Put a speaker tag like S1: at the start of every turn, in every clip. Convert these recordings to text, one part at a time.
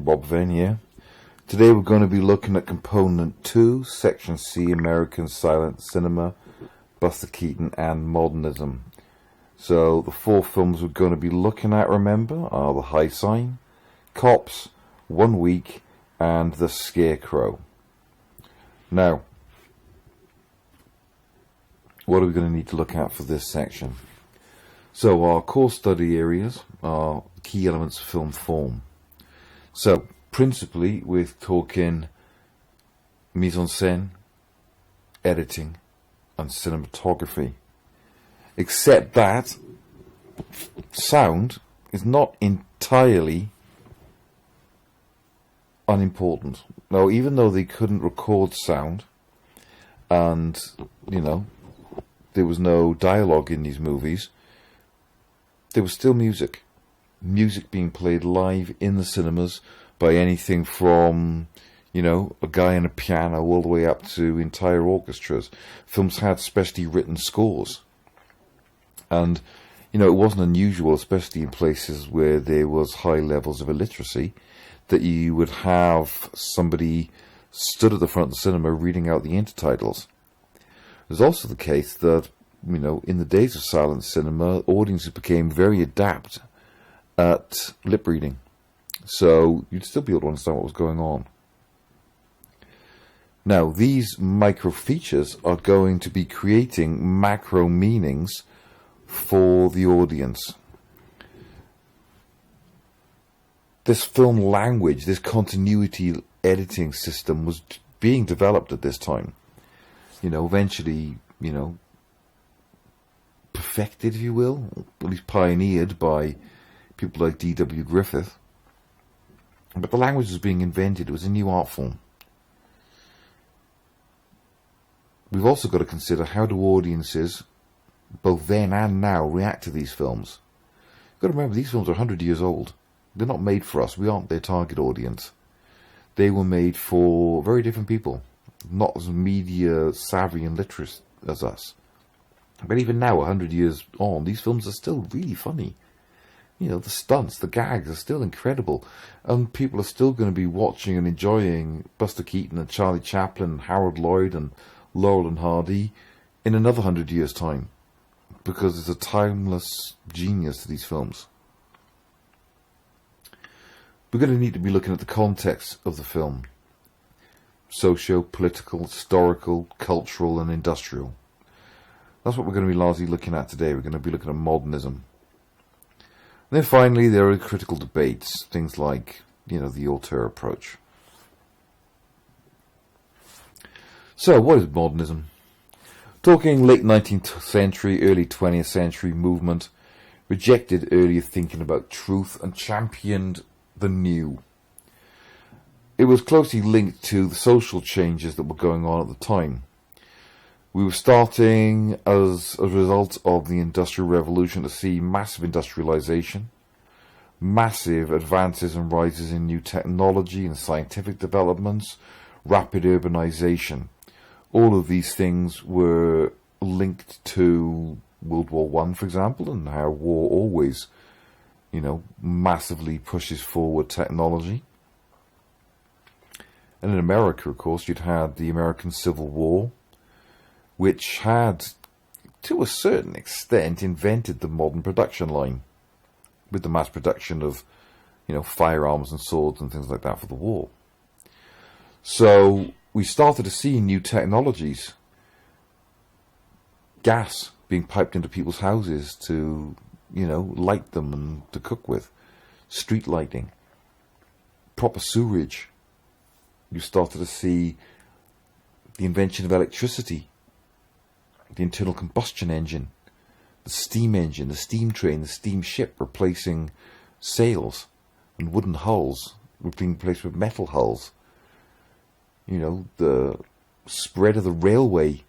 S1: Rob Venn here. Today we're going to be looking at Component 2, Section C, American Silent Cinema, Buster Keaton and Modernism. So the four films we're going to be looking at, remember, are The High Sign, Cops, 1 Week, and The Scarecrow. Now, what are we going to need to look at for this section? So our core study areas are key elements of film form. So, principally, we're talking mise-en-scène, editing, and cinematography. Except that sound is not entirely unimportant. Now, even though they couldn't record sound, and, there was no dialogue in these movies, there was still music. Music being played live in the cinemas by anything from, a guy on a piano all the way up to entire orchestras. Films had specially written scores. And, it wasn't unusual, especially in places where there was high levels of illiteracy, that you would have somebody stood at the front of the cinema reading out the intertitles. There's also the case that, in the days of silent cinema, audiences became very adept at lip reading. So you'd still be able to understand what was going on. Now, these micro features are going to be creating macro meanings for the audience. This film language, this continuity editing system was being developed at this time. Eventually, perfected, if you will, at least pioneered by people like D.W. Griffith. But the language was being invented. It was a new art form. We've also got to consider, how do audiences, both then and now, react to these films? You've got to remember, these films are 100 years old. They're not made for us. We aren't their target audience. They were made for very different people, not as media savvy and literate as us. But even now, 100 years on, these films are still really funny. The stunts, the gags are still incredible. And people are still going to be watching and enjoying Buster Keaton and Charlie Chaplin and Harold Lloyd and Laurel and Hardy in another 100 years' time. Because there's a timeless genius to these films. We're going to need to be looking at the context of the film. Socio-political, historical, cultural and industrial. That's what we're going to be largely looking at today. We're going to be looking at modernism. And then finally, there are critical debates, things like, the auteur approach. So, what is modernism? Talking late 19th century, early 20th century movement, rejected earlier thinking about truth and championed the new. It was closely linked to the social changes that were going on at the time. We were starting, as a result of the Industrial Revolution, to see massive industrialization, massive advances and rises in new technology and scientific developments, rapid urbanization. All of these things were linked to World War I, for example, and how war always, massively pushes forward technology. And in America, of course, you'd had the American Civil War, which had, to a certain extent, invented the modern production line with the mass production of, firearms and swords and things like that for the war. So we started to see new technologies. Gas being piped into people's houses to, light them and to cook with. Street lighting. Proper sewerage. You started to see the invention of electricity. The internal combustion engine, the steam engine, the steam train, the steam ship replacing sails and wooden hulls being replaced with metal hulls. The spread of the railway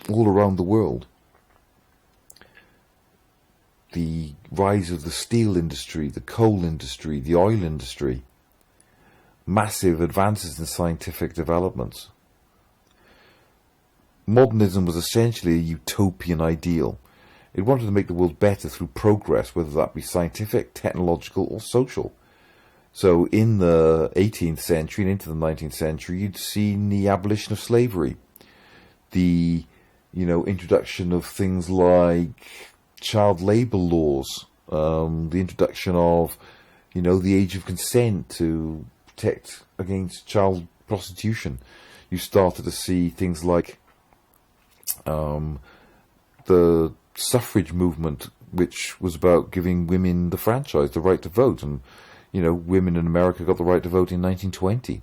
S1: all around the world. The rise of the steel industry, the coal industry, the oil industry. Massive advances in scientific developments. Modernism was essentially a utopian ideal. It wanted to make the world better through progress, whether that be scientific, technological or social. So in the 18th century and into the 19th century, you'd seen the abolition of slavery, the, introduction of things like child labour laws, the introduction of, the age of consent to protect against child prostitution. You started to see things like the suffrage movement, which was about giving women the franchise, the right to vote, and women in America got the right to vote in 1920.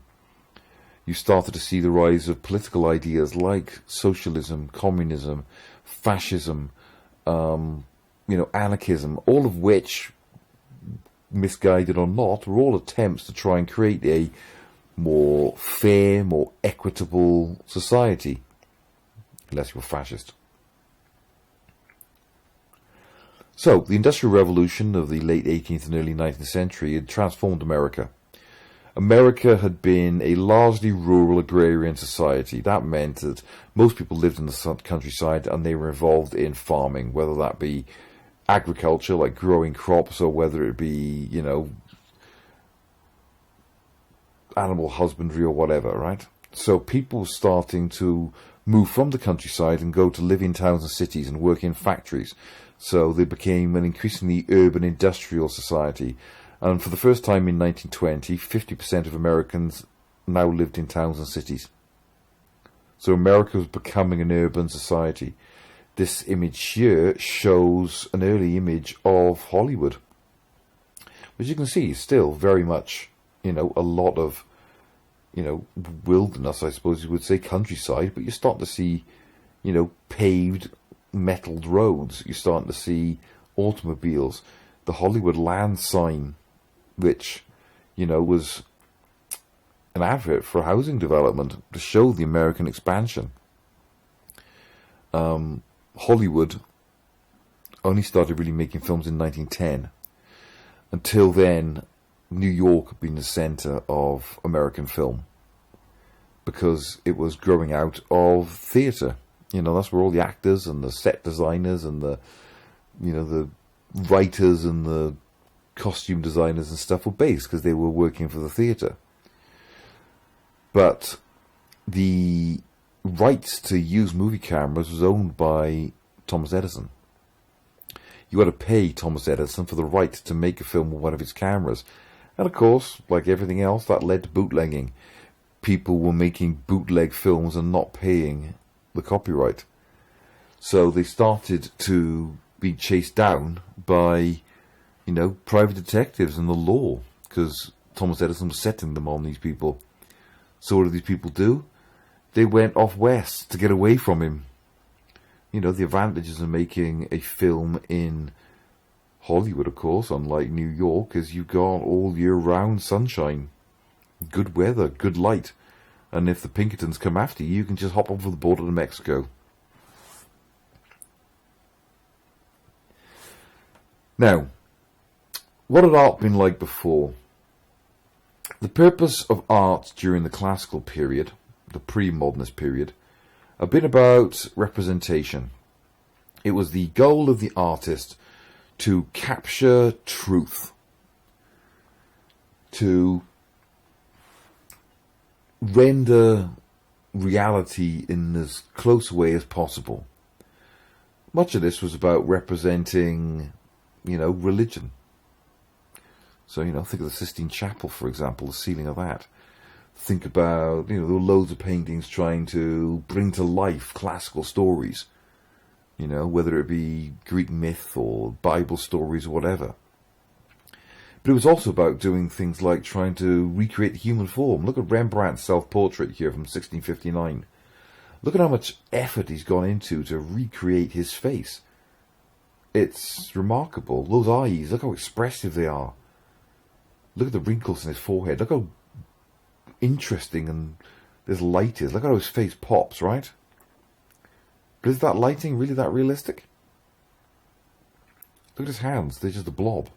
S1: You started to see the rise of political ideas like socialism, communism, fascism, anarchism, all of which, misguided or not, were all attempts to try and create a more fair, more equitable society, unless you were fascist. So, the Industrial Revolution of the late 18th and early 19th century had transformed America. America had been a largely rural agrarian society. That meant that most people lived in the countryside and they were involved in farming, whether that be agriculture, like growing crops, or whether it be, animal husbandry or whatever, right? So people were starting to move from the countryside and go to live in towns and cities and work in factories. So they became an increasingly urban industrial society. And for the first time in 1920, 50% of Americans now lived in towns and cities. So America was becoming an urban society. This image here shows an early image of Hollywood, which you can see is still very much, a lot of, wilderness, I suppose you would say, countryside, but you're starting to see, paved, metalled roads. You're starting to see automobiles. The Hollywood land sign, which, was an advert for housing development to show the American expansion. Hollywood only started really making films in 1910. Until then, New York had been the centre of American film because it was growing out of theatre. That's where all the actors and the set designers and the writers and the costume designers and stuff were based because they were working for the theatre. But the rights to use movie cameras was owned by Thomas Edison. You had to pay Thomas Edison for the right to make a film with one of his cameras. And of course, like everything else, that led to bootlegging. People were making bootleg films and not paying the copyright. So they started to be chased down by, private detectives and the law, because Thomas Edison was setting them on these people. So what did these people do? They went off west to get away from him. The advantages of making a film in Hollywood, of course, unlike New York, is you've got all year-round sunshine, good weather, good light. And if the Pinkertons come after you, you can just hop over the border to Mexico. Now, what had art been like before? The purpose of art during the classical period, the pre-modernist period, had been about representation. It was the goal of the artist to capture truth, to render reality in as close a way as possible. Much of this was about representing, religion. So, think of the Sistine Chapel, for example, the ceiling of that. Think about, there were loads of paintings trying to bring to life classical stories, whether it be Greek myth or Bible stories or whatever. But it was also about doing things like trying to recreate the human form. Look at Rembrandt's self-portrait here from 1659. Look at how much effort he's gone into to recreate his face. It's remarkable. Those eyes, look how expressive they are. Look at the wrinkles in his forehead. Look how interesting and this light is. Look how his face pops, right? But is that lighting really that realistic? Look at his hands. They're just a blob.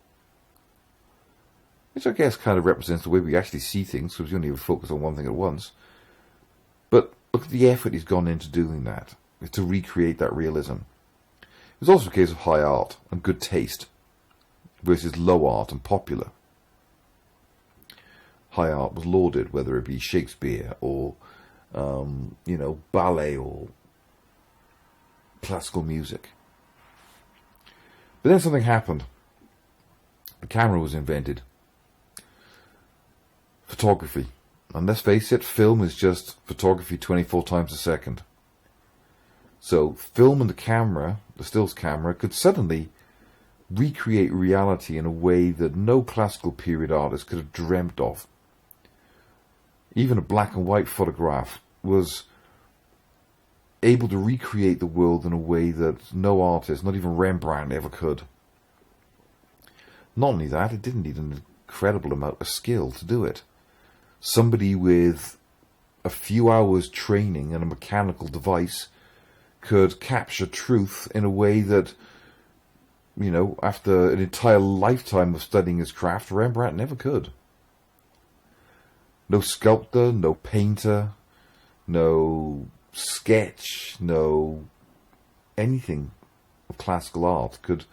S1: Which I guess kind of represents the way we actually see things, because we only ever focus on one thing at once. But look at the effort he's gone into doing that, to recreate that realism. It's also a case of high art and good taste versus low art and popular. high art was lauded, whether it be Shakespeare or, ballet or classical music. But then something happened. The camera was invented. Photography. And let's face it, film is just photography 24 times a second. So film and the camera, the stills camera, could suddenly recreate reality in a way that no classical period artist could have dreamt of. Even a black and white photograph was able to recreate the world in a way that no artist, not even Rembrandt, ever could. Not only that, it didn't need an incredible amount of skill to do it. Somebody with a few hours training and a mechanical device could capture truth in a way that, after an entire lifetime of studying his craft, Rembrandt never could. No sculptor, no painter, no sketch, no anything of classical art could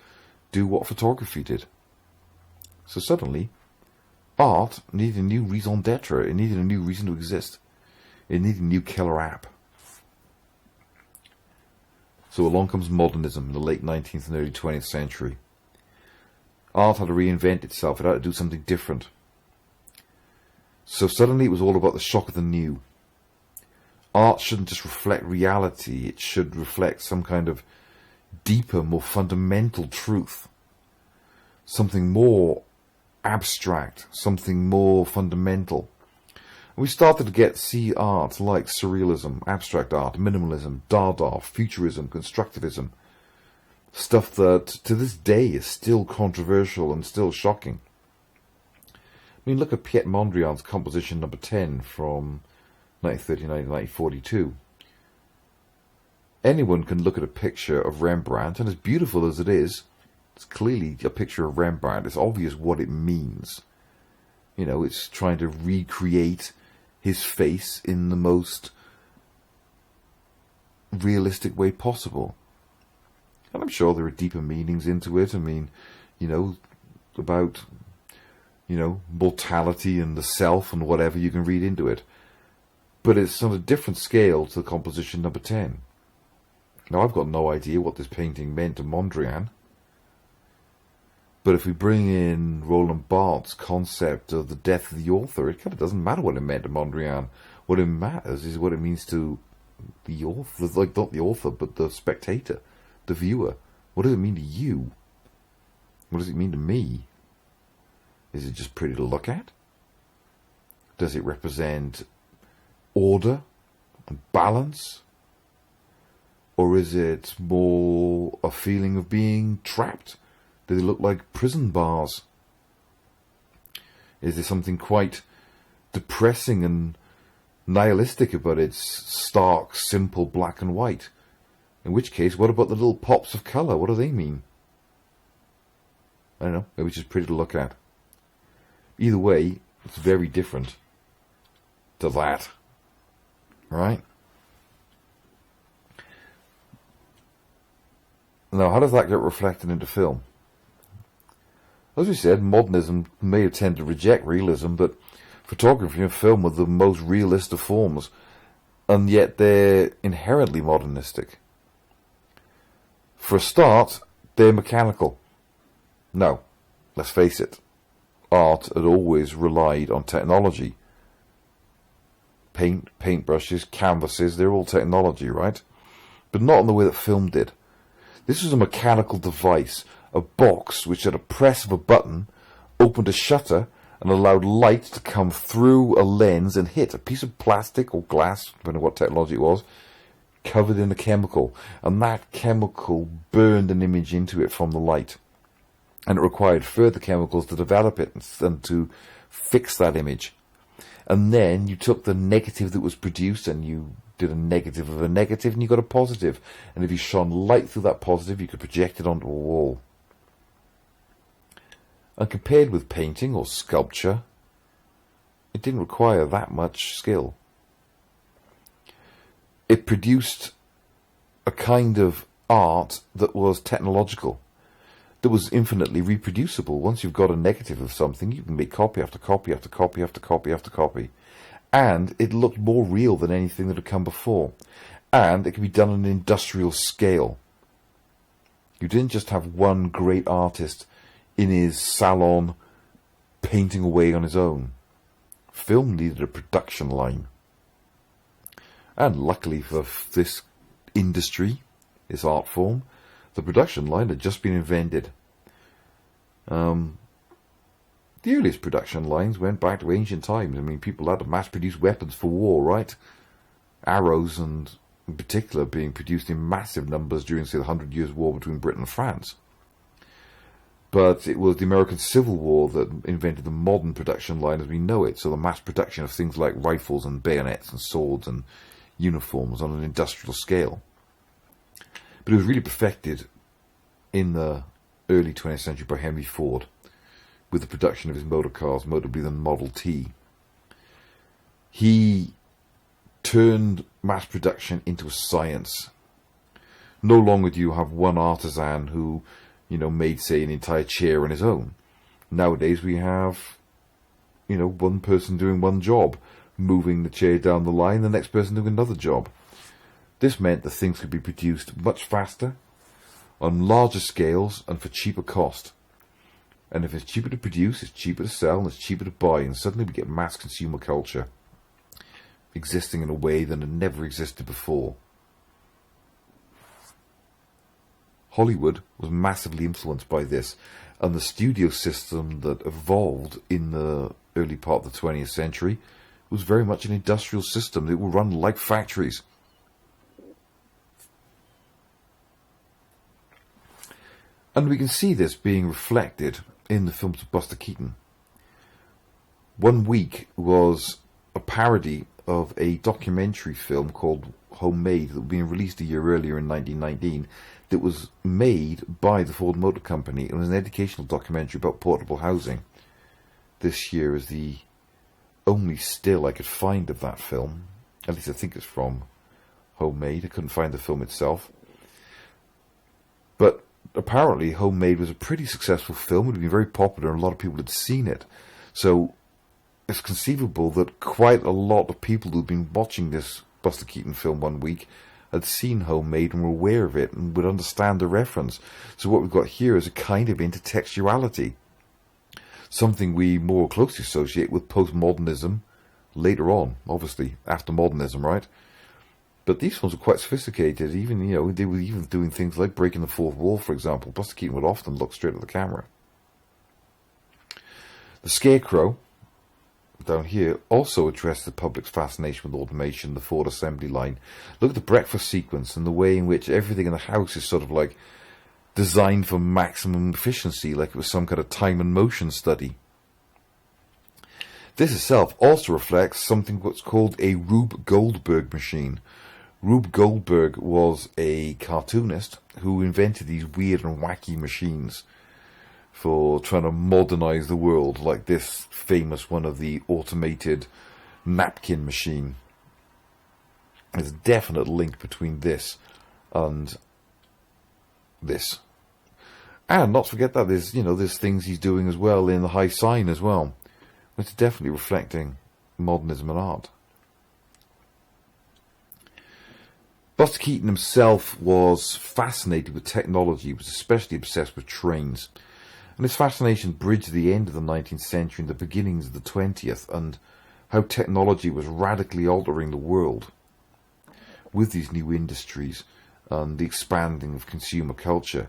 S1: do what photography did. So suddenly, art needed a new raison d'etre. It needed a new reason to exist. It needed a new killer app. So along comes modernism in the late 19th and early 20th century. Art had to reinvent itself. It had to do something different. So suddenly it was all about the shock of the new. Art shouldn't just reflect reality. It should reflect some kind of deeper, more fundamental truth. Something more abstract, something more fundamental. We started to see art like surrealism, abstract art, minimalism, Dada, futurism, constructivism. Stuff that to this day is still controversial and still shocking. I mean, look at Piet Mondrian's composition number 10 from 1939 to 1942. Anyone can look at a picture of Rembrandt, and as beautiful as it is, it's clearly a picture of Rembrandt. It's obvious what it means. It's trying to recreate his face in the most realistic way possible. And I'm sure there are deeper meanings into it. I mean, about, mortality and the self and whatever you can read into it. But it's on a different scale to the composition number 10. Now, I've got no idea what this painting meant to Mondrian. But if we bring in Roland Barthes' concept of the death of the author, it kind of doesn't matter what it meant to Mondrian. What it matters is what it means to the author, like not the author, but the spectator, the viewer. What does it mean to you? What does it mean to me? Is it just pretty to look at? Does it represent order and balance? Or is it more a feeling of being trapped? Do they look like prison bars? Is there something quite depressing and nihilistic about its stark, simple black and white? In which case, what about the little pops of colour? What do they mean? I don't know. Maybe it's just pretty to look at. Either way, it's very different to that. Right? Now, how does that get reflected into film? As we said, modernism may have tended to reject realism, but photography and film are the most realistic forms, and yet they're inherently modernistic. For a start, they're mechanical. No, let's face it, art had always relied on technology. Paint, paintbrushes, canvases, they're all technology, right? But not in the way that film did. This was a mechanical device, a box which at a press of a button opened a shutter and allowed light to come through a lens and hit a piece of plastic or glass, depending on what technology it was, covered in a chemical. And that chemical burned an image into it from the light. And it required further chemicals to develop it and to fix that image. And then you took the negative that was produced and you did a negative of a negative and you got a positive. And if you shone light through that positive, you could project it onto a wall. And compared with painting or sculpture, it didn't require that much skill. It produced a kind of art that was technological. that was infinitely reproducible. Once you've got a negative of something, you can make copy after copy after copy after copy after copy. And it looked more real than anything that had come before. And it could be done on an industrial scale. You didn't just have one great artist in his salon painting away on his own. Film needed a production line. And luckily for this industry, this art form, the production line had just been invented. The earliest production lines went back to ancient times. I mean, people had to mass-produce weapons for war, right? Arrows, and in particular, being produced in massive numbers during, say, the 100 Years' War between Britain and France. But it was the American Civil War that invented the modern production line as we know it, so the mass production of things like rifles and bayonets and swords and uniforms on an industrial scale. But it was really perfected in the early 20th century by Henry Ford, with the production of his motor cars, notably the Model T. He turned mass production into a science. No longer do you have one artisan who, made, say, an entire chair on his own. Nowadays we have, one person doing one job, moving the chair down the line, the next person doing another job. This meant that things could be produced much faster, on larger scales, and for cheaper cost. And if it's cheaper to produce, it's cheaper to sell, and it's cheaper to buy, and suddenly we get mass consumer culture existing in a way that had never existed before. Hollywood was massively influenced by this, and the studio system that evolved in the early part of the 20th century was very much an industrial system. It would run like factories. And we can see this being reflected in the films of Buster Keaton. One Week was a parody of a documentary film called Homemade that was being released a year earlier in 1919 that was made by the Ford Motor Company. It was an educational documentary about portable housing. This year is the only still I could find of that film. At least I think it's from Homemade. I couldn't find the film itself. But apparently Homemade was a pretty successful film. It had been very popular and a lot of people had seen it. So it's conceivable that quite a lot of people who'd been watching this Buster Keaton film One Week had seen Homemade and were aware of it and would understand the reference. So what we've got here is a kind of intertextuality. Something we more closely associate with postmodernism later on, obviously, after modernism, right? But these films are quite sophisticated. Even, they were even doing things like breaking the fourth wall, for example. Buster Keaton would often look straight at the camera. The Scarecrow, down here, also addressed the public's fascination with automation, the Ford assembly line. Look at the breakfast sequence and the way in which everything in the house is sort of like designed for maximum efficiency, like it was some kind of time and motion study. This itself also reflects something what's called a Rube Goldberg machine. Rube Goldberg was a cartoonist who invented these weird and wacky machines for trying to modernize the world, like this famous one of the automated napkin machine. There's a definite link between this and this. And not to forget that there's things he's doing as well in the High Sign as well. It's definitely reflecting modernism and art. Buster Keaton himself was fascinated with technology. He was especially obsessed with trains. And his fascination bridged the end of the 19th century and the beginnings of the 20th, and how technology was radically altering the world with these new industries and the expanding of consumer culture.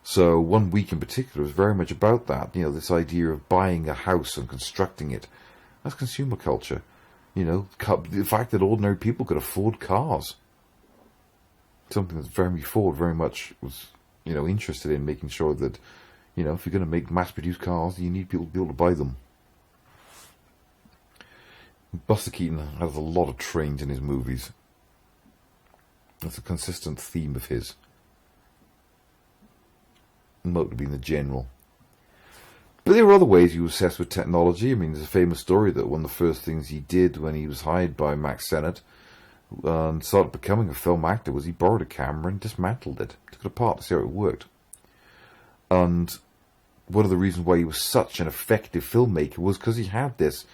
S1: So One Week in particular was very much about that. This idea of buying a house and constructing it. That's consumer culture. The fact that ordinary people could afford cars. Something that Henry Ford very much was, interested in, making sure that, if you're going to make mass-produced cars, you need people to be able to buy them. Buster Keaton has a lot of trains in his movies. That's a consistent theme of his. Notably in the general. But there were other ways he was obsessed with technology. I mean, there's a famous story that one of the first things he did when he was hired by Max Sennett and started becoming a film actor was he borrowed a camera and dismantled it, took it apart to see how it worked. And one of the reasons why he was such an effective filmmaker was because he had this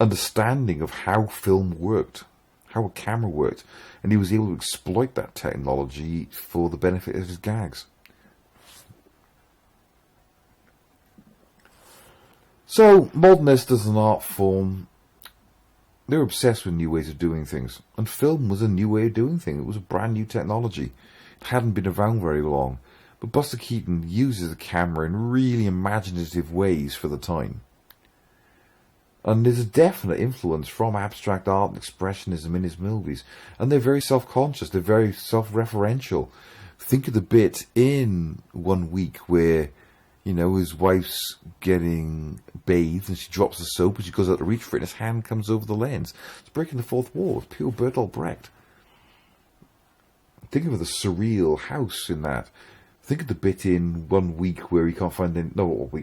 S1: understanding of how film worked, how a camera worked, and he was able to exploit that technology for the benefit of his gags. So, modernists as an art form, they were obsessed with new ways of doing things, and film was a new way of doing things. It was a brand new technology. It hadn't been around very long, but Buster Keaton uses the camera in really imaginative ways for the time. And there's a definite influence from abstract art and expressionism in his movies, and they're very self-conscious, they're very self-referential. Think of the bit in 1 Week where, you know, his wife's getting bathed and she drops the soap and she goes out to reach for it and his hand comes over the lens. It's breaking the fourth wall. It's pure Bertolt Brecht. Think of the surreal house in that. Think of the bit in 1 Week where he can't find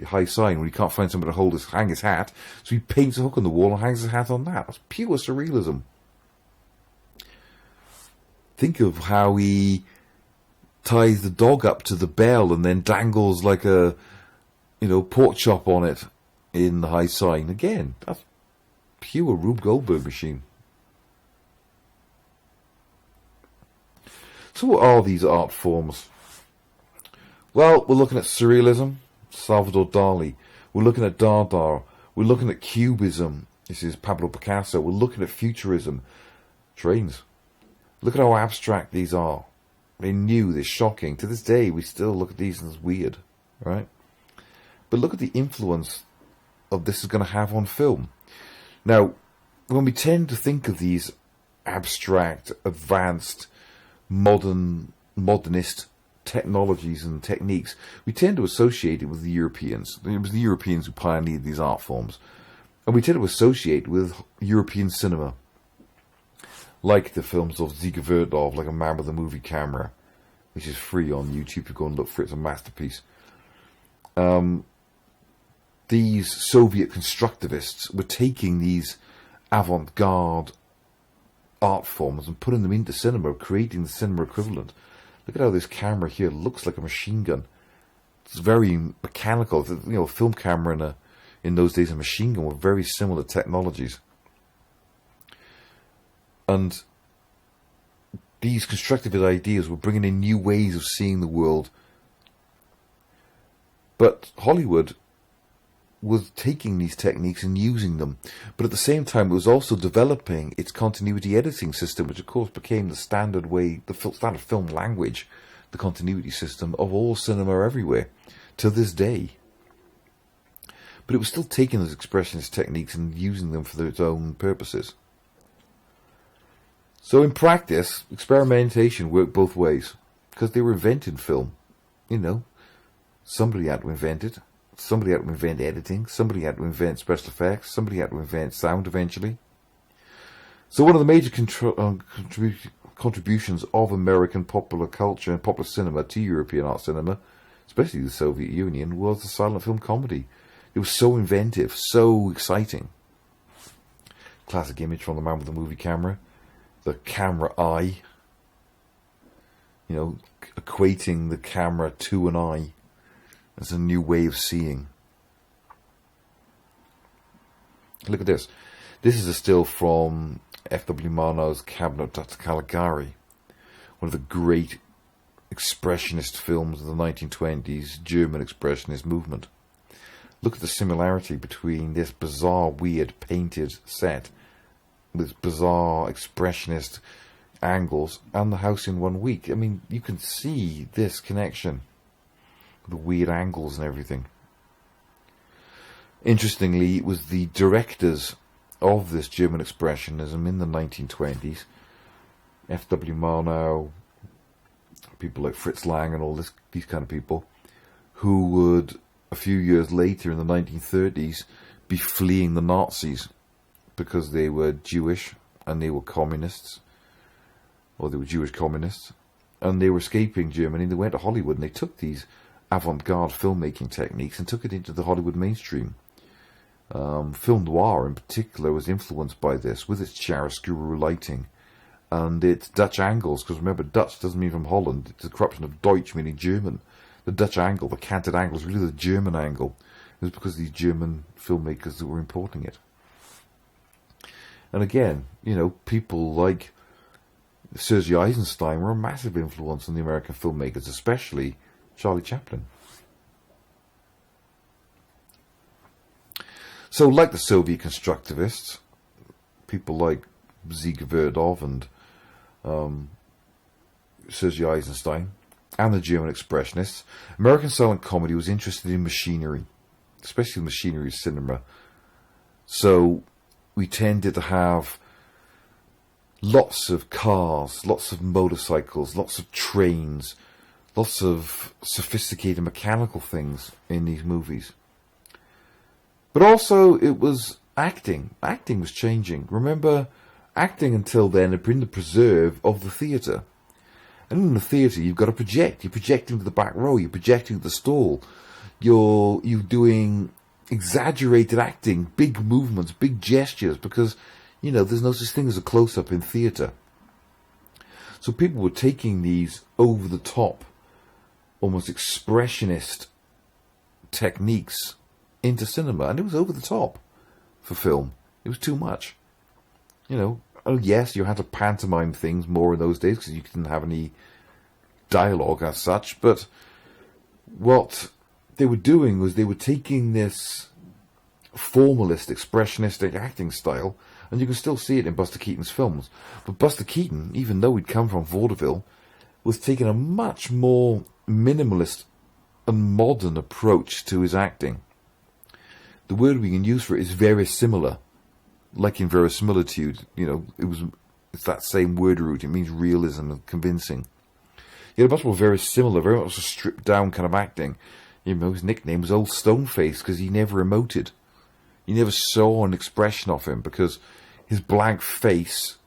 S1: High Sign, where he can't find somebody to hang his hat, so he paints a hook on the wall and hangs his hat on that. That's pure surrealism. Think of how he ties the dog up to the bell and then dangles like a, pork chop on it in the High Sign. Again, that's pure Rube Goldberg machine. So what are these art forms? Well, we're looking at surrealism, Salvador Dali. We're looking at Dada. We're looking at Cubism. This is Pablo Picasso. We're looking at Futurism. Trains. Look at how abstract these are. They're new, they're shocking. To this day, we still look at these as weird, right? But look at the influence of this is going to have on film. Now, when we tend to think of these abstract, advanced, modernist technologies and techniques, we tend to associate it with the Europeans. It was the Europeans who pioneered these art forms. And we tend to associate with European cinema, like the films of Ziege Vertov, like A Man with a Movie Camera, which is free on YouTube. You go and look for it. It's a masterpiece. These Soviet constructivists were taking these avant-garde art forms and putting them into cinema, creating the cinema equivalent. Look at how this camera here looks like a machine gun. It's very mechanical. A film camera in those days, a machine gun were very similar technologies. And these constructivist ideas were bringing in new ways of seeing the world. But Hollywood was taking these techniques and using them. But at the same time, it was also developing its continuity editing system, which of course became the standard way, the standard film language, the continuity system of all cinema everywhere, to this day. But it was still taking those expressionist techniques and using them for its own purposes. So in practice, experimentation worked both ways, because they were inventing film. Somebody had to invent it. Somebody had to invent editing. Somebody had to invent special effects. Somebody had to invent sound eventually. So one of the major contributions of American popular culture and popular cinema to European art cinema, especially the Soviet Union, was the silent film comedy. It was so inventive, so exciting. Classic image from The Man with the Movie Camera. The camera eye. Equating the camera to an eye. It's a new way of seeing. Look at this. This is a still from F.W. Marnow's Cabinet of Dr. Caligari, one of the great expressionist films of the 1920s, German expressionist movement. Look at the similarity between this bizarre, weird, painted set with bizarre expressionist angles and the house in 1 Week. I mean, you can see this connection. The weird angles and everything. Interestingly, it was the directors of this German expressionism in the 1920s, F.W. Marnow, people like Fritz Lang and these kind of people, who would, a few years later in the 1930s, be fleeing the Nazis because they were Jewish and they were communists, or they were Jewish communists, and they were escaping Germany. They went to Hollywood and they took these avant-garde filmmaking techniques and took it into the Hollywood mainstream. Film noir in particular was influenced by this, with its chiaroscuro lighting and its Dutch angles, because remember, Dutch doesn't mean from Holland, it's a corruption of Deutsch meaning German. the Dutch angle, the canted angle, is really the German angle. It was because of these German filmmakers that were importing it. And again, you know, people like Sergei Eisenstein were a massive influence on the American filmmakers, especially Charlie Chaplin. So, like the Soviet constructivists, people like Ziga Verdov and Sergei Eisenstein, and the German Expressionists, American silent comedy was interested in machinery, especially the machinery of cinema. So, we tended to have lots of cars, lots of motorcycles, lots of trains, lots of sophisticated mechanical things in these movies. But also, it was acting. Acting was changing. Remember, acting until then had been the preserve of the theatre. And in the theatre, you've got to project. You're projecting to the back row. You're projecting to the stall. You're doing exaggerated acting, big movements, big gestures, because, you know, there's no such thing as a close-up in theatre. So people were taking these over-the-top, almost expressionist techniques into cinema, and it was over the top for film. It was too much. You know, oh yes, you had to pantomime things more in those days because you didn't have any dialogue as such, but what they were doing was they were taking this formalist, expressionistic acting style, and you can still see it in Buster Keaton's films. But Buster Keaton, even though he'd come from vaudeville, was taking a much more minimalist and modern approach to his acting. The word we can use for it is verisimilar. Like in verisimilitude, you know, it's that same word root. It means realism and convincing. He had a much more verisimilar, very much a stripped down kind of acting. You know, his nickname was Old Stoneface because he never emoted. You never saw an expression of him because his blank face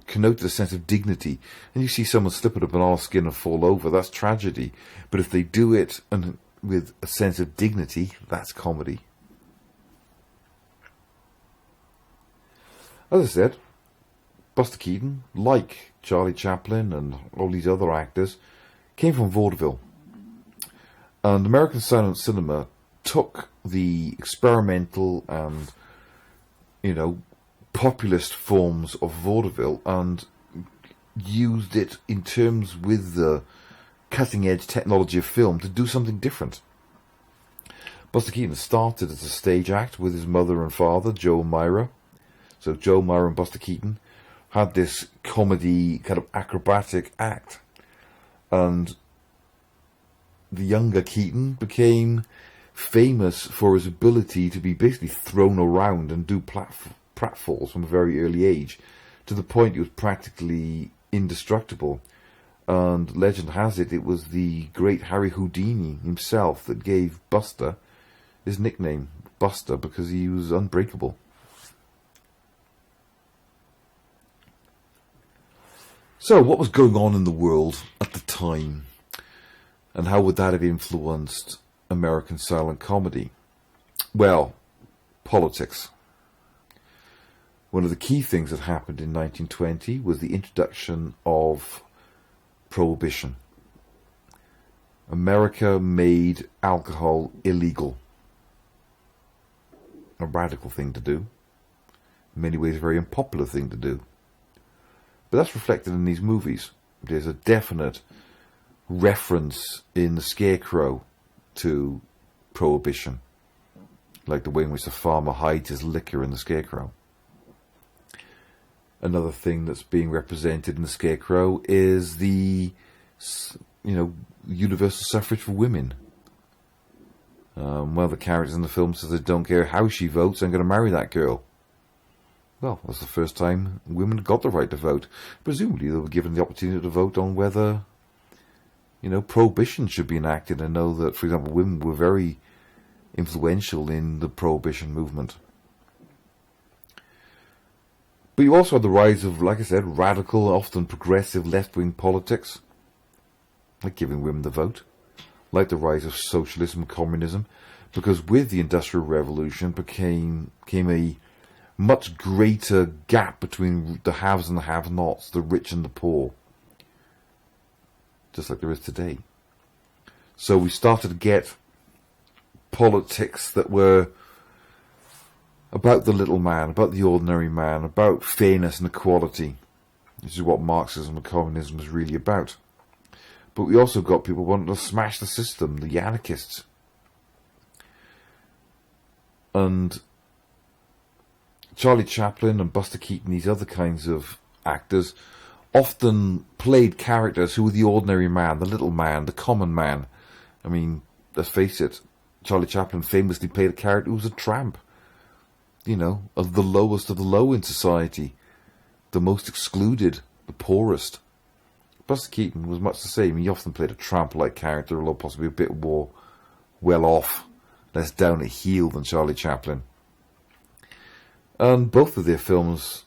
S1: connoted a sense of dignity. And you see someone slip on a banana skin and fall over, that's tragedy. But if they do it with a sense of dignity, that's comedy. As I said, Buster Keaton, like Charlie Chaplin and all these other actors, came from vaudeville. And American silent cinema took the experimental and, you know, populist forms of vaudeville and used it in terms with the cutting-edge technology of film to do something different. Buster Keaton started as a stage act with his mother and father, Joe and Myra. So Joe, Myra and Buster Keaton had this comedy kind of acrobatic act. And the younger Keaton became famous for his ability to be basically thrown around and do pratfalls from a very early age, to the point he was practically indestructible. And legend has it, it was the great Harry Houdini himself that gave Buster his nickname, Buster, because he was unbreakable. So, what was going on in the world at the time? And how would that have influenced American silent comedy? Well, politics. One of the key things that happened in 1920 was the introduction of Prohibition. America made alcohol illegal. A radical thing to do. In many ways, a very unpopular thing to do. But that's reflected in these movies. There's a definite reference in The Scarecrow to Prohibition, like the way in which the farmer hides his liquor in The Scarecrow. Another thing that's being represented in The Scarecrow is the, you know, universal suffrage for women. One of the characters in the film says, "I don't care how she votes, I'm going to marry that girl." Well, that's the first time women got the right to vote. Presumably they were given the opportunity to vote on whether, you know, prohibition should be enacted. I know that, for example, women were very influential in the prohibition movement. But you also had the rise of, like I said, radical, often progressive left-wing politics, like giving women the vote, like the rise of socialism and communism, because with the Industrial Revolution came a much greater gap between the haves and the have-nots, the rich and the poor, just like there is today. So we started to get politics that were about the little man, about the ordinary man, about fairness and equality. This is what Marxism and communism was really about. But we also got people wanting to smash the system, the anarchists. And Charlie Chaplin and Buster Keaton, these other kinds of actors, often played characters who were the ordinary man, the little man, the common man. I mean, let's face it, Charlie Chaplin famously played a character who was a tramp. You know, of the lowest of the low in society. The most excluded, the poorest. Buster Keaton was much the same. He often played a tramp-like character, although possibly a bit more well-off, less down at heel than Charlie Chaplin. And both of their films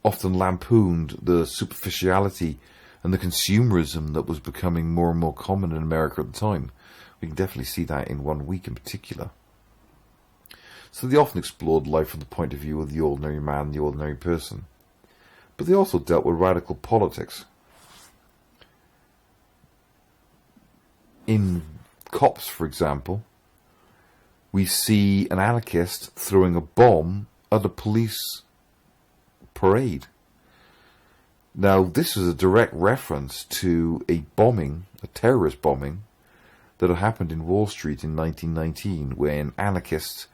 S1: often lampooned the superficiality and the consumerism that was becoming more and more common in America at the time. We can definitely see that in 1 Week in particular. So they often explored life from the point of view of the ordinary man, the ordinary person. But they also dealt with radical politics. In Cops, for example, we see an anarchist throwing a bomb at a police parade. Now, this is a direct reference to a bombing, a terrorist bombing, that had happened in Wall Street in 1919, when anarchists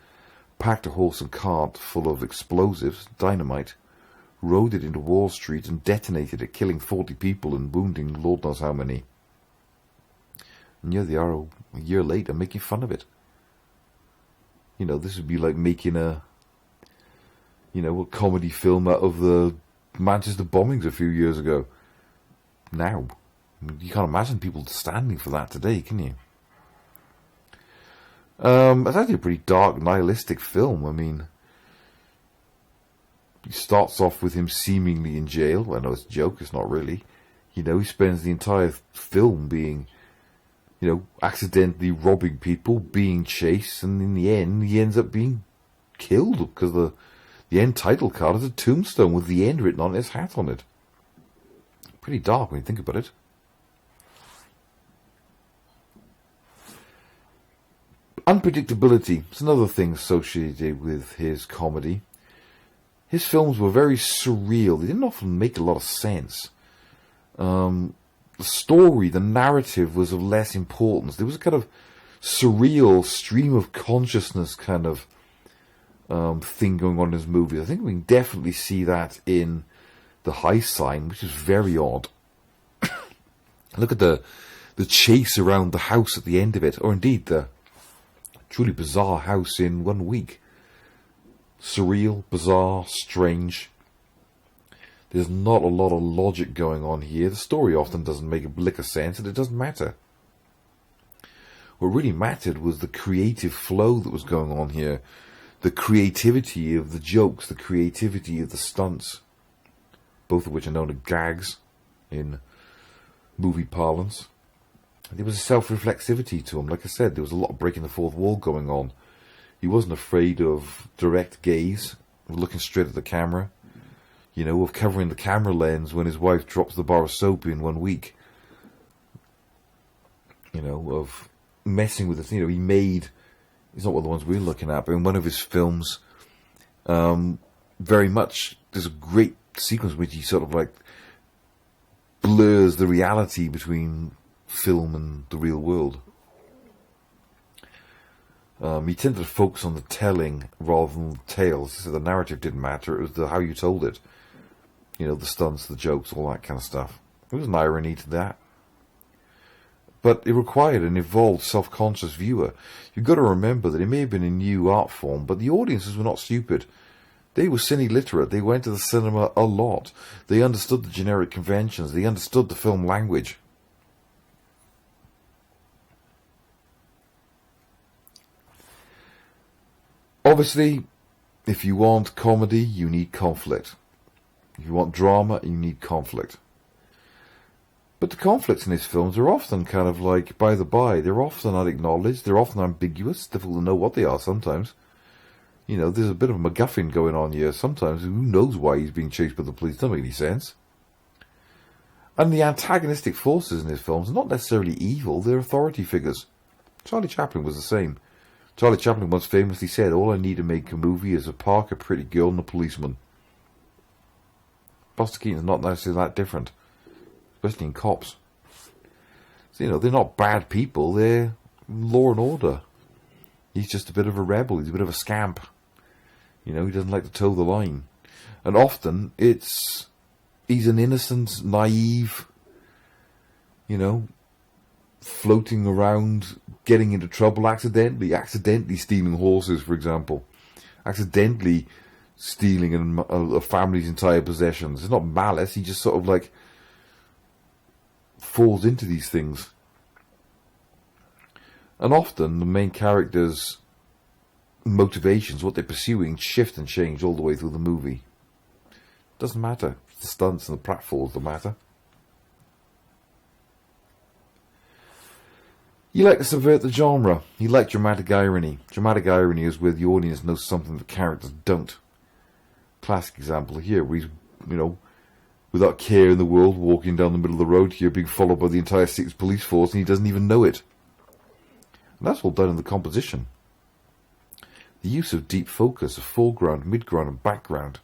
S1: packed a horse and cart full of explosives, dynamite, rode it into Wall Street and detonated it, killing 40 people and wounding Lord knows how many. And here they are a year later making fun of it. You know, this would be like making a comedy film out of the Manchester bombings a few years ago. Now, you can't imagine people standing for that today, can you? It's actually a pretty dark, nihilistic film. I mean, he starts off with him seemingly in jail. I know it's a joke, it's not really. You know, he spends the entire film being, accidentally robbing people, being chased, and in the end, he ends up being killed because the end title card is a tombstone with the end written on it, his hat on it. Pretty dark when you think about it. Unpredictability is another thing associated with his comedy. His films were very surreal. They didn't often make a lot of sense. The story, the narrative was of less importance. There was a kind of surreal stream of consciousness kind of thing going on in his movies. I think we can definitely see that in The High Sign, which is very odd. Look at the chase around the house at the end of it, or indeed the truly bizarre house in 1 Week. Surreal, bizarre, strange. There's not a lot of logic going on here. The story often doesn't make a lick of sense, and it doesn't matter. What really mattered was the creative flow that was going on here. The creativity of the jokes, the creativity of the stunts. Both of which are known as gags in movie parlance. There was a self-reflexivity to him. Like I said, there was a lot of breaking the fourth wall going on. He wasn't afraid of direct gaze, of looking straight at the camera, of covering the camera lens when his wife drops the bar of soap in 1 week. Of messing with the thing. He made, it's not one of the ones we're looking at, but in one of his films, very much, there's a great sequence which he sort of like blurs the reality between film and the real world. He tended to focus on the telling rather than the tales. So the narrative didn't matter, it was how you told it. The stunts, the jokes, all that kind of stuff. There was an irony to that. But it required an evolved, self-conscious viewer. You've got to remember that it may have been a new art form, but the audiences were not stupid. They were cine-literate. They went to the cinema a lot. They understood the generic conventions. They understood the film language. Obviously, if you want comedy, you need conflict. If you want drama, you need conflict. But the conflicts in his films are often kind of like by the by. They're often unacknowledged. They're often ambiguous. Difficult to know what they are sometimes. There's a bit of a MacGuffin going on here. Sometimes, who knows why he's being chased by the police? Doesn't make any sense. And the antagonistic forces in his films are not necessarily evil, they're authority figures. Charlie Chaplin was the same. Charlie Chaplin once famously said, all I need to make a movie is a park, a pretty girl, and a policeman. Buster Keaton's not necessarily that different, especially in Cops. So, they're not bad people, they're law and order. He's just a bit of a rebel, he's a bit of a scamp. He doesn't like to toe the line. And often, he's an innocent, naive, floating around, getting into trouble accidentally stealing horses, for example. Accidentally stealing a family's entire possessions. It's not malice, he just sort of falls into these things. And often the main character's motivations, what they're pursuing, shift and change all the way through the movie. Doesn't matter. It's the stunts and the pratfalls that matter. You like to subvert the genre. You like dramatic irony. Dramatic irony is where the audience knows something the characters don't. Classic example here, where he's, without care in the world, walking down the middle of the road here, being followed by the entire Six police force, and he doesn't even know it. And that's all done in the composition. The use of deep focus, of foreground, midground, and background.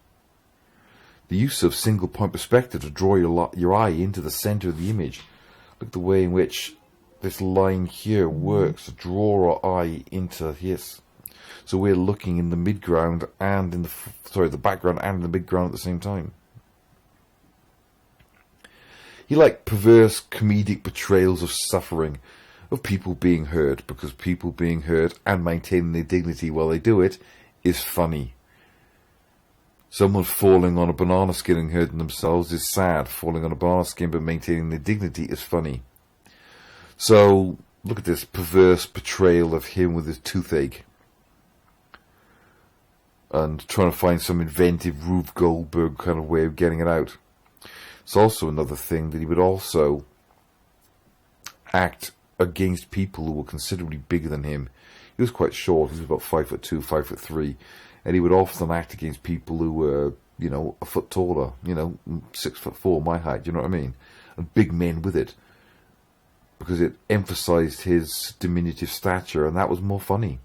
S1: The use of single point perspective to draw your eye into the center of the image. Look at the way in which this line here works to draw our eye into his. So we're looking in the midground and in the background and in the midground at the same time. He liked perverse comedic portrayals of suffering, of people being hurt, because people being hurt and maintaining their dignity while they do it is funny. Someone falling on a banana skin and hurting themselves is sad. Falling on a banana skin but maintaining their dignity is funny. So, look at this perverse portrayal of him with his toothache. And trying to find some inventive Rube Goldberg kind of way of getting it out. It's also another thing that he would also act against people who were considerably bigger than him. He was quite short, he was about 5'2", 5'3", and he would often act against people who were, a foot taller, 6'4", my height, you know what I mean? And big men with it. Because it emphasized his diminutive stature, and that was more funny.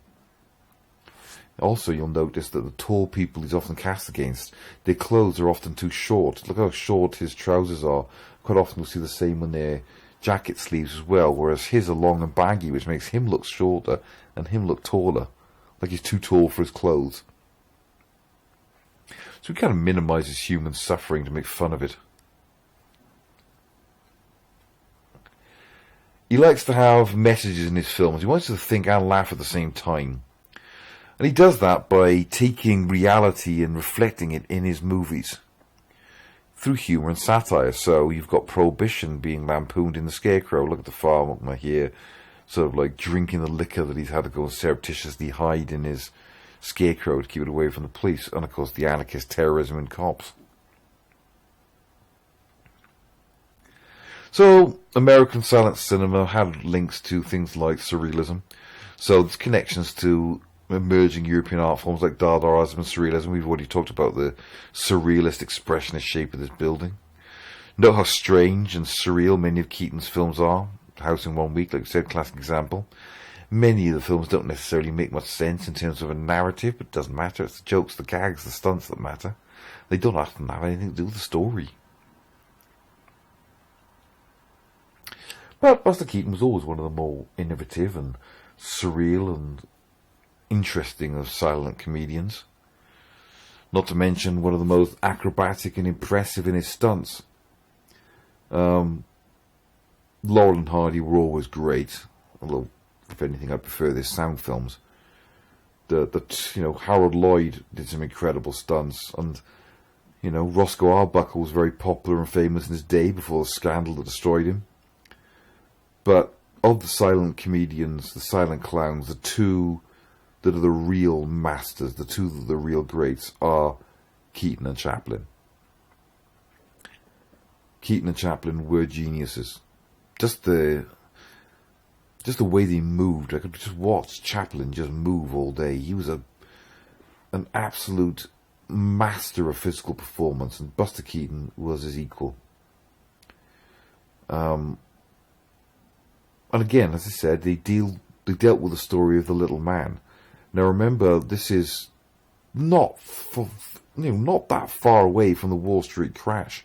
S1: Also, you'll notice that the tall people he's often cast against, their clothes are often too short. Look how short his trousers are. Quite often you'll see the same on their jacket sleeves as well, whereas his are long and baggy, which makes him look shorter and him look taller. Like he's too tall for his clothes. So he kind of minimises human suffering to make fun of it. He likes to have messages in his films. He wants you to think and laugh at the same time. And he does that by taking reality and reflecting it in his movies. Through humour and satire. So you've got Prohibition being lampooned in The Scarecrow. Look at the farmer here, sort of drinking the liquor that he's had to go and surreptitiously hide in his Scarecrow to keep it away from the police. And of course the anarchist terrorism in Cops. So, American silent cinema had links to things like surrealism. So, there's connections to emerging European art forms like Dadaism and surrealism. We've already talked about the surrealist, expressionist shape of this building. Note how strange and surreal many of Keaton's films are. House in 1 Week, like we said, classic example. Many of the films don't necessarily make much sense in terms of a narrative, but it doesn't matter. It's the jokes, the gags, the stunts that matter. They don't often have anything to do with the story. But Buster Keaton was always one of the more innovative and surreal and interesting of silent comedians. Not to mention one of the most acrobatic and impressive in his stunts. Laurel and Hardy were always great, although if anything I prefer their sound films. Harold Lloyd did some incredible stunts, and Roscoe Arbuckle was very popular and famous in his day before the scandal that destroyed him. But of the silent comedians, the silent clowns, the two that are the real masters, the two that are the real greats, are Keaton and Chaplin. Keaton and Chaplin were geniuses. Just the way they moved. I could just watch Chaplin just move all day. He was an absolute master of physical performance, and Buster Keaton was his equal. And again, as I said, they dealt with the story of the little man. Now remember, this is not not that far away from the Wall Street crash,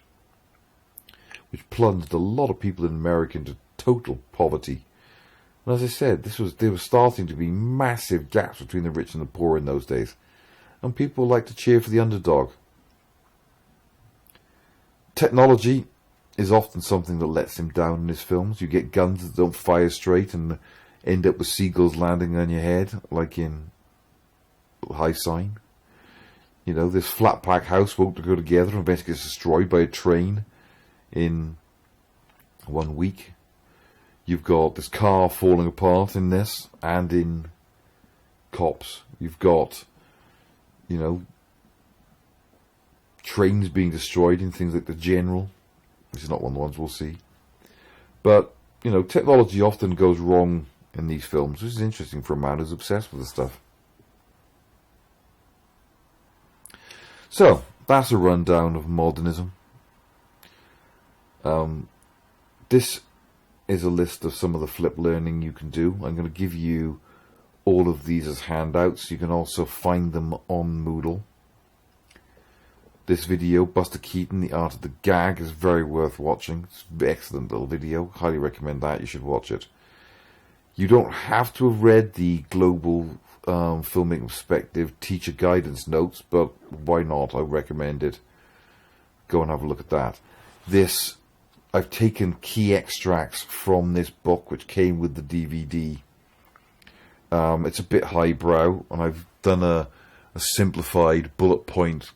S1: which plunged a lot of people in America into total poverty. And as I said, there was starting to be massive gaps between the rich and the poor in those days, and people like to cheer for the underdog. Technology is often something that lets him down in his films. You get guns that don't fire straight and end up with seagulls landing on your head, like in High Sign. This flat pack house won't go together and eventually gets destroyed by a train in 1 week. You've got this car falling apart in this, and in Cops. You've got, trains being destroyed in things like The General, which is not one of the ones we'll see. But, technology often goes wrong in these films, which is interesting for a man who's obsessed with this stuff. So, that's a rundown of modernism. This is a list of some of the flip learning you can do. I'm going to give you all of these as handouts. You can also find them on Moodle. This video, Buster Keaton, The Art of the Gag, is very worth watching. It's an excellent little video. Highly recommend that. You should watch it. You don't have to have read the Global Filmmaking Perspective Teacher Guidance Notes, but why not? I recommend it. Go and have a look at that. I've taken key extracts from this book, which came with the DVD. It's a bit highbrow, and I've done a simplified bullet point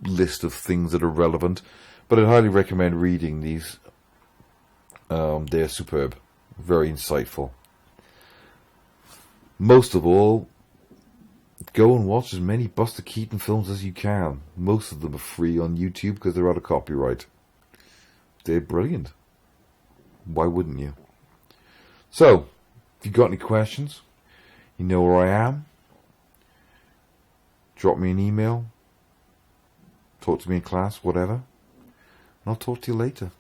S1: list of things that are relevant, but I'd highly recommend reading these. They're superb, very insightful. Most of all, go and watch as many Buster Keaton films as you can. Most of them are free on YouTube because they're out of copyright. They're brilliant. Why wouldn't you? So, if you've got any questions, you know where I am. Drop me an email. Talk to me in class, whatever. And I'll talk to you later.